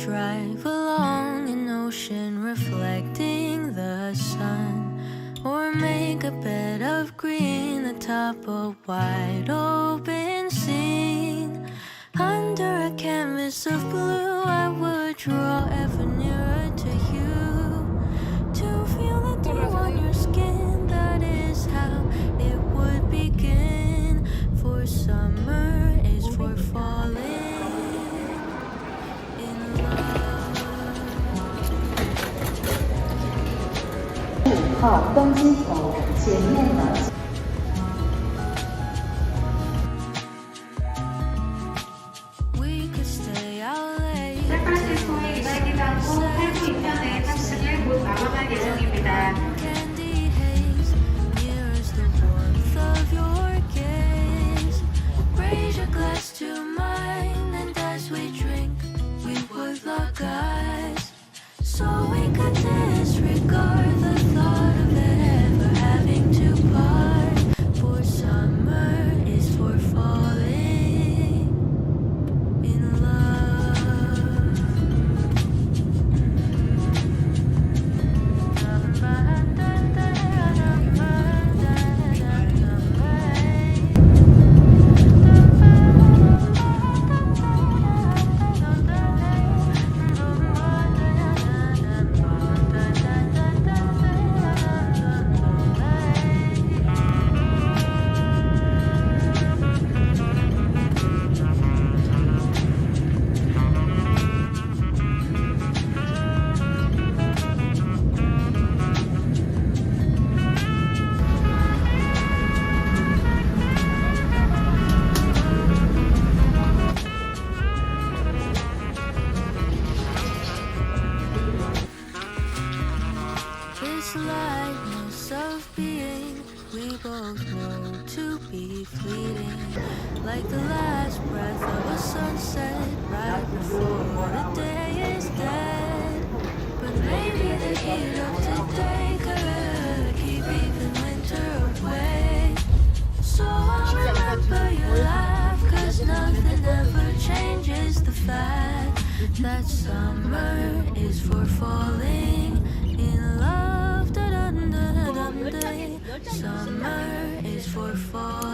drive along an ocean reflecting the sun, or make a bed of green atop a wide open scene. Under a canvas of blue, I would draw ever nearer to you, to feel the dew on your skin. That is how it would begin. For summer is for falling in love. 号登机口前面的。 We could stay out late. 샌프란시스코에 이달기도 않고 8부 인천에 탑승을 곧 마감할 예정입니다. Candy haze mirrors the warmth of your gaze. Raise your glass to mine, and as we drink, we would lock eyes, so we could disregard the thought of ever having to part. For summer is for falling in love. This lightness of being, we both know to be fleeting, like the last breath of a sunset right before the day is dead. But maybe the heat of today could keep even winter away. So I'll remember your laugh, 'cause nothing ever changes the fact that summer is for falling in love. Summer is for fall.